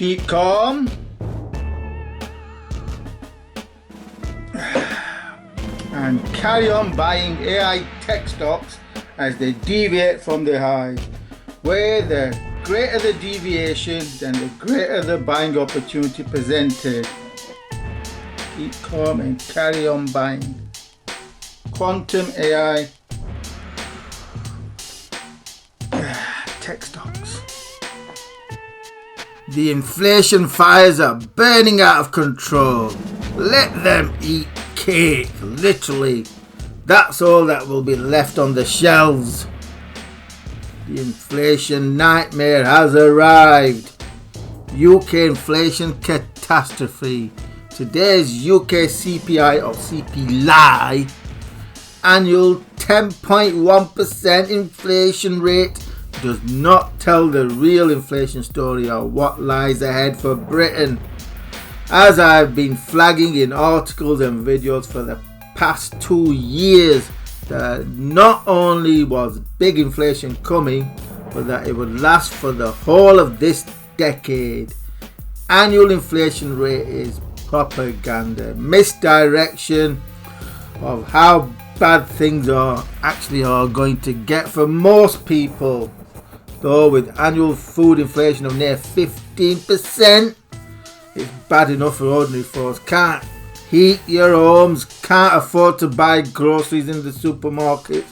Keep calm. And carry on buying AI tech stocks as they deviate from the highs. Where the greater the deviation, then the greater the buying opportunity presented. Keep calm and carry on buying. Quantum AI tech stocks. The inflation fires are burning out of control. Let them eat cake, literally. That's all that will be left on the shelves. The inflation nightmare has arrived. UK inflation catastrophe. Today's UK CPI or CPI annual 10.1% inflation rate does not tell the real inflation story or what lies ahead for Britain. As I've been flagging in articles and videos for the past 2 years, that not only was big inflation coming, but that it would last for the whole of this decade. Annual inflation rate is propaganda, misdirection of how bad things are going to get for most people. Though with annual food inflation of near 15%, it's bad enough for ordinary folks. Can't heat your homes, can't afford to buy groceries in the supermarkets.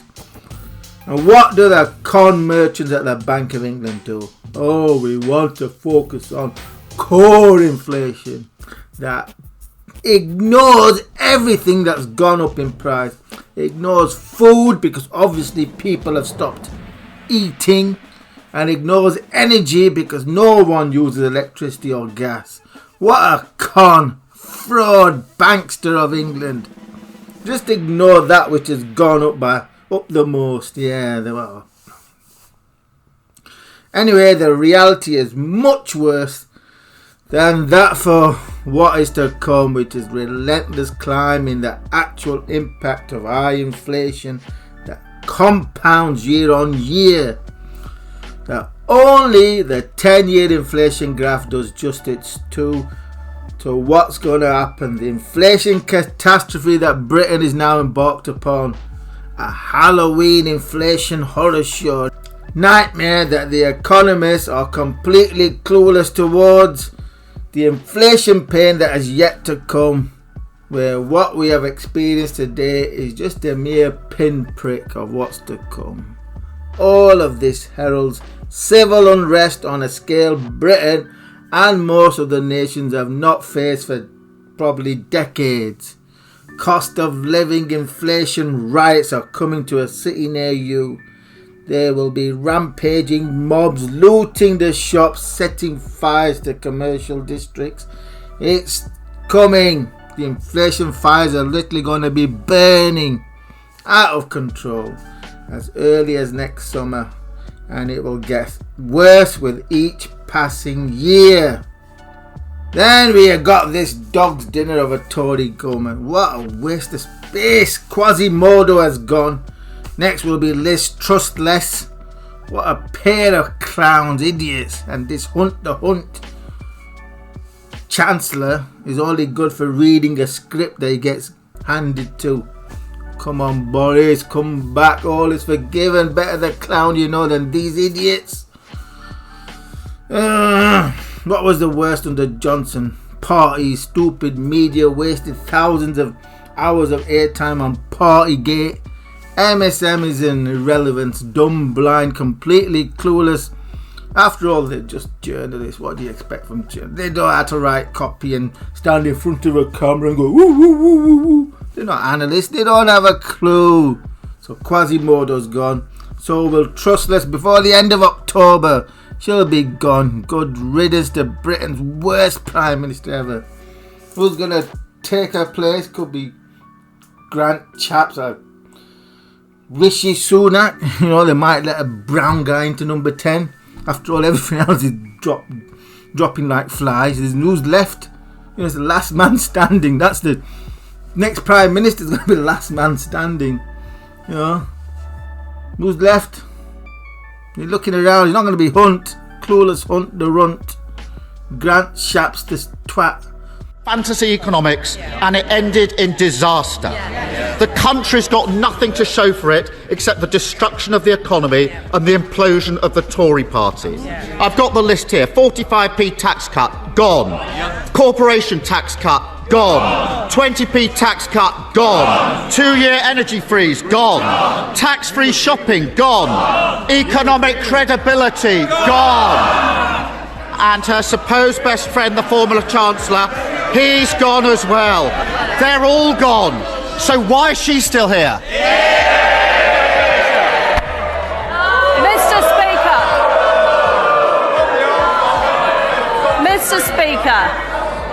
And what do the con merchants at the Bank of England do? Oh, we want to focus on core inflation that ignores everything that's gone up in price. It ignores food because obviously people have stopped eating, and ignores energy because no one uses electricity or gas. What a con, fraud, bankster of England. Just ignore that which has gone up the most. Yeah, they were. Anyway, the reality is much worse than that for what is to come, which is relentless climb in the actual impact of high inflation that compounds year on year. That only the 10-year inflation graph does justice to what's going to happen. The inflation catastrophe that Britain is now embarked upon. A Halloween inflation horror show. Nightmare that the economists are completely clueless towards. The inflation pain that has yet to come. Where what we have experienced today is just a mere pinprick of what's to come. All of this heralds civil unrest on a scale Britain and most of the nations have not faced for probably decades. Cost of living inflation riots are coming to a city near you. There will be rampaging mobs looting the shops, setting fires to commercial districts. It's coming. The inflation fires are literally going to be burning out of control as early as next summer, and it will get worse with each passing year. Then we have got this dog's dinner of a Tory government. What a waste of space. Quasi Modo has gone. Next will be Liz Trustless. What a pair of clowns, idiots. And this the hunt Chancellor is only good for reading a script that he gets handed to. Come on, Boris, come back. All is forgiven. Better the clown you know than these idiots. What was the worst under Johnson? Parties, stupid media, wasted thousands of hours of airtime on Partygate. MSM is in irrelevance, dumb, blind, completely clueless. After all, they're just journalists. What do you expect from journalists? They don't know how to write copy and stand in front of a camera and go woo woo woo woo woo. They're not analysts. They don't have a clue. So Quasi Modo's gone. So will Trustless before the end of October. She'll be gone. Good riddance to Britain's worst Prime Minister ever. Who's going to take her place? Could be Grant Chaps or Rishi Sunak. You know, they might let a brown guy into number 10. After all, everything else is dropping like flies. There's who's left. You know, it's the last man standing. That's the next Prime Minister is going to be the last man standing. You know, who's left? You're looking around. He's not going to be Hunt, clueless Hunt the runt. Grant Shapps the twat. Fantasy economics, and it ended in disaster. The country's got nothing to show for it except the destruction of the economy and the implosion of the Tory party. I've got the list here. 45p tax cut, gone. Corporation tax cut, gone. 20p tax cut, gone. 2-year energy freeze, gone. Tax-free shopping, gone. Economic credibility, gone. And her supposed best friend, the former Chancellor, he's gone as well. They're all gone. So why is she still here? Mr. Speaker,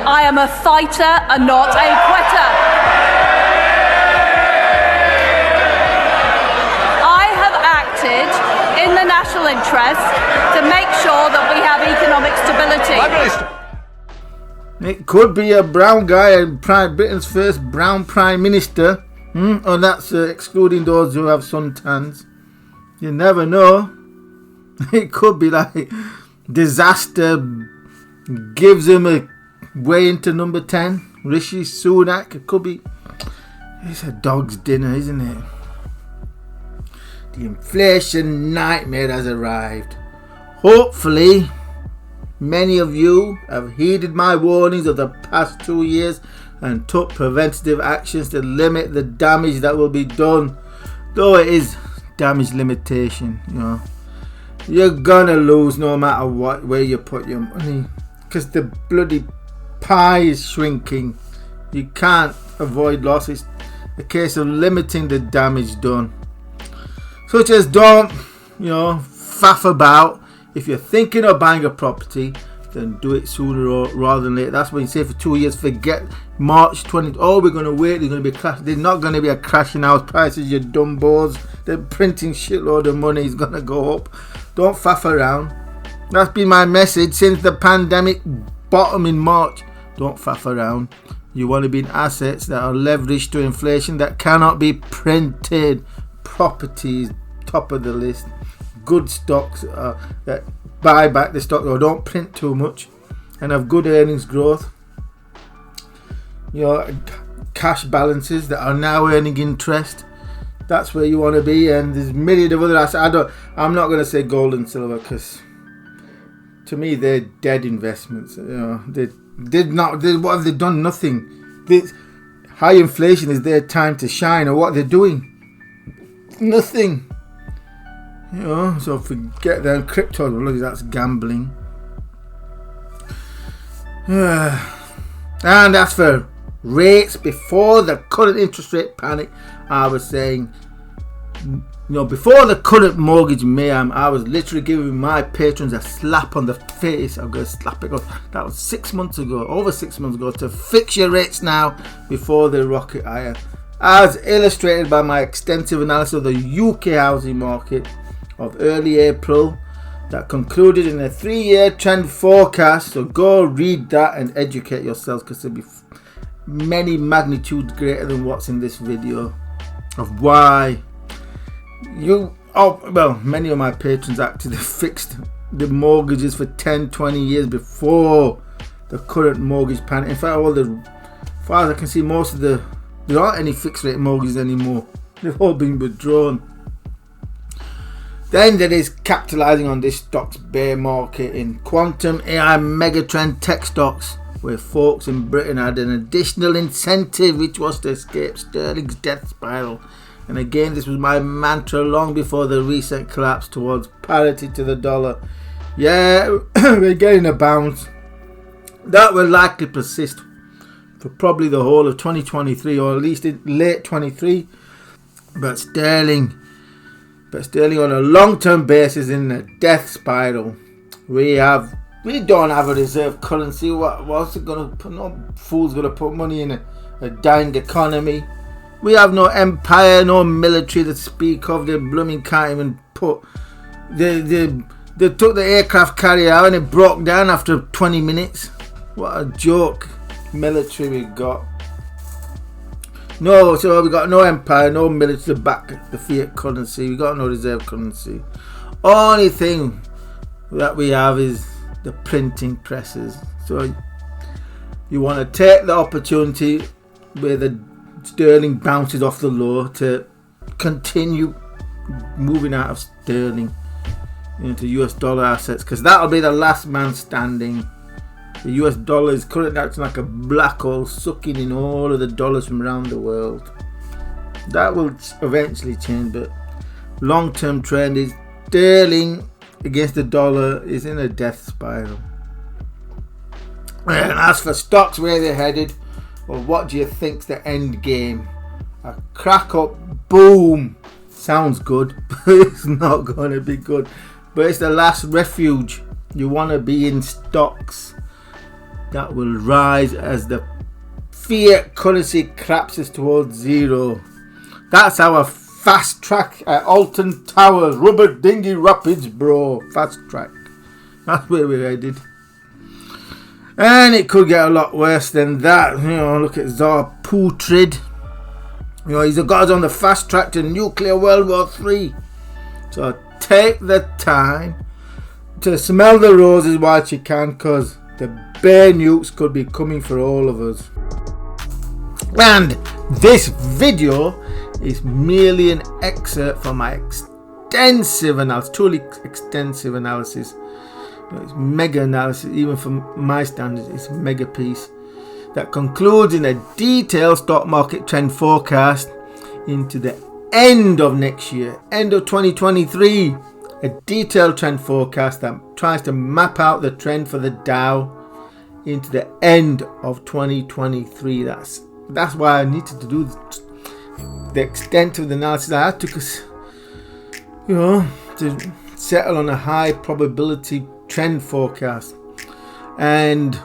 I am a fighter and not a quitter. I have acted in the national interest to make sure that we have economic stability. It could be a brown guy and Britain's first brown Prime Minister. And that's excluding those who have suntans. You never know. It could be like disaster gives him a way into number 10. Rishi Sunak. It could be. It's a dog's dinner, isn't it? The inflation nightmare has arrived. Hopefully, many of you have heeded my warnings of the past 2 years and took preventative actions to limit the damage that will be done. Though it is damage limitation, you know. You're gonna lose no matter what where you put your money, because the bloody pie is shrinking. You can't avoid loss. It's a case of limiting the damage done. So just don't, faff about. If you're thinking of buying a property, then do it sooner rather than later. That's when you say for 2 years, forget March 20. Oh, we're going to wait. There's going to be a crash. There's not going to be a crash in house prices, you dumbos. They're printing shitload of money. It's going to go up. Don't faff around. That's been my message since the pandemic bottom in March. Don't faff around. You want to be in assets that are leveraged to inflation that cannot be printed. Properties, top of the list. Good stocks that buy back the stock or don't print too much and have good earnings growth. Cash balances that are now earning interest. That's where you want to be. And there's millions of other assets. I'm not going to say gold and silver because to me they're dead investments. What have they done? Nothing. High inflation is their time to shine. Or what they're doing? Nothing. So forget them. Crypto, look, that's gambling. And as for rates, before the current interest rate panic, I was saying, before the current mortgage mayhem, I was literally giving my patrons a slap on the face. I'm going to slap it off. That was 6 months ago, over 6 months ago, to fix your rates now before they rocket higher. As illustrated by my extensive analysis of the UK housing market of early April that concluded in a 3-year trend forecast. So go read that and educate yourselves, because there'll be many magnitudes greater than what's in this video of why many of my patrons actually fixed the mortgages for 10-20 years before the current mortgage panic. In fact, as far as I can see, there aren't any fixed rate mortgages anymore. They've all been withdrawn. Then there is capitalizing on this stock's bear market in quantum AI megatrend tech stocks, where folks in Britain had an additional incentive, which was to escape sterling's death spiral. And again, this was my mantra long before the recent collapse towards parity to the dollar. Yeah, we're getting a bounce. That will likely persist for probably the whole of 2023, or at least in late 23. But sterling on a long-term basis in a death spiral. We don't have a reserve currency. What's it gonna put? No fool's gonna put money in a dying economy. We have no empire, no military to speak of. They blooming can't even put. They took the aircraft carrier out and it broke down after 20 minutes. What a joke military we got. No, so we got no empire, no military to back the fiat currency. We got no reserve currency. Only thing that we have is the printing presses. So you want to take the opportunity where the sterling bounces off the low to continue moving out of sterling into US dollar assets, because that'll be the last man standing. The US dollar is currently acting like a black hole, sucking in all of the dollars from around the world. That will eventually change, but long-term trend is sterling against the dollar is in a death spiral. And as for stocks, where they're headed, well, what do you think's the end game? A crack up, boom. Sounds good, but it's not going to be good. But it's the last refuge. You want to be in stocks that will rise as the fiat currency collapses towards zero. That's our fast track at Alton Towers, Rubber Dinghy Rapids, bro. Fast track. That's where we're headed. And it could get a lot worse than that. You know, look at Tsar Putrid. You know, he's the god on the fast track to nuclear World War III. So take the time to smell the roses while you can, because the bare nukes could be coming for all of us. And this video is merely an excerpt from my extensive analysis, truly extensive analysis. It's mega analysis, even from my standards. It's a mega piece that concludes in a detailed stock market trend forecast into the end of next year, end of 2023. A detailed trend forecast that tries to map out the trend for the Dow into the end of 2023. That's why I needed to do the extent of the analysis I had to, because, you know, to settle on a high probability trend forecast, and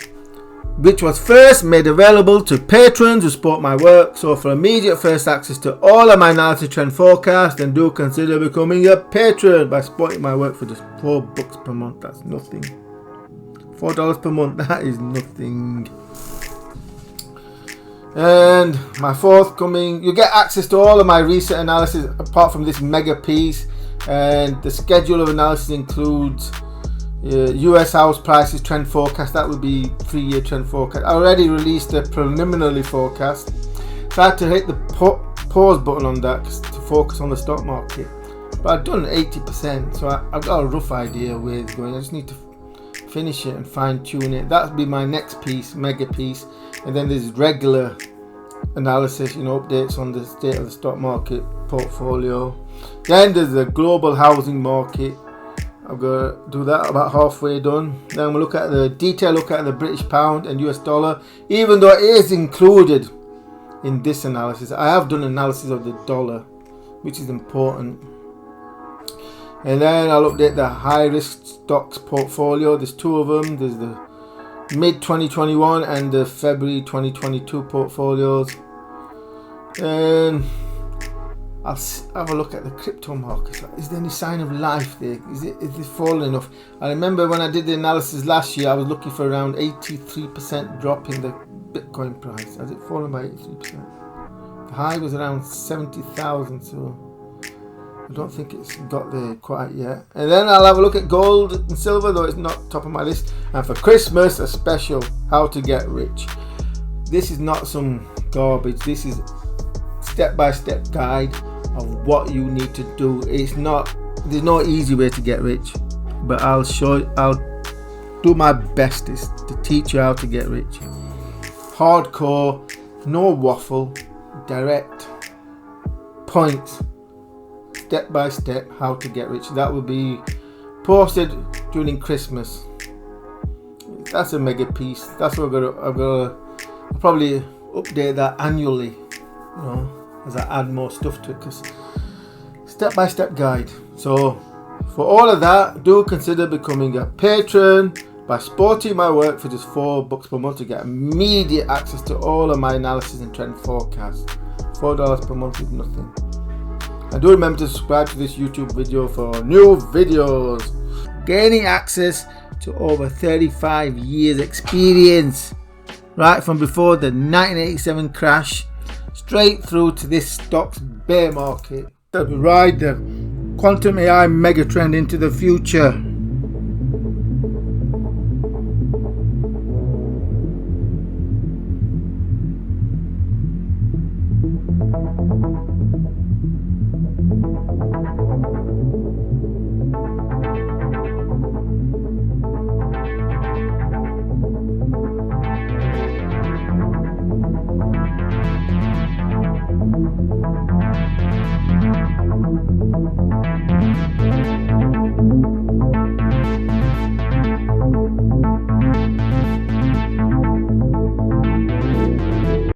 which was first made available to patrons who support my work. So for immediate first access to all of my analysis trend forecast, then do consider becoming a patron by supporting my work for just $4 per month. That's nothing. $4 per month, that is nothing. And my forthcoming, you get access to all of my recent analysis apart from this mega piece, and the schedule of analysis includes US house prices trend forecast. That would be 3-year trend forecast. I already released a preliminary forecast, so I had to hit the pause button on that to focus on the stock market, but I've done 80%, so I've got a rough idea where it's going. I just need to finish it and fine tune it. That'll be my next piece, mega piece. And then there's regular analysis, you know, updates on the state of the stock market portfolio. Then there's the global housing market. I'm going to do that about halfway done. Then we'll look at the detailed look at the British pound and US dollar, even though it is included in this analysis. I have done analysis of the dollar, which is important. And then I'll update the high risk stocks portfolio. There's two of them. There's the mid 2021 and the February 2022 portfolios. And I'll have a look at the crypto market. Is there any sign of life there? Is it falling enough? I remember when I did the analysis last year, I was looking for around 83% drop in the Bitcoin price. Has it fallen by 83%? The high was around 70,000, so I don't think it's got there quite yet. And then I'll have a look at gold and silver, though it's not top of my list. And for Christmas, a special, how to get rich. This is not some garbage. This is step-by-step guide of what you need to do. There's no easy way to get rich, but I'll do my bestest to teach you how to get rich. Hardcore, no waffle, direct points, step by step how to get rich. That will be posted during Christmas. That's a mega piece. That's what I'm gonna probably update that annually, you know, as I add more stuff to it, because step-by-step guide. So for all of that, do consider becoming a patron by supporting my work for just $4 per month to get immediate access to all of my analysis and trend forecasts. $4 per month is nothing. And do remember to subscribe to this YouTube video for new videos. Gaining access to over 35 years experience, right from before the 1987 crash straight through to this stock's bear market that will ride the quantum AI megatrend into the future.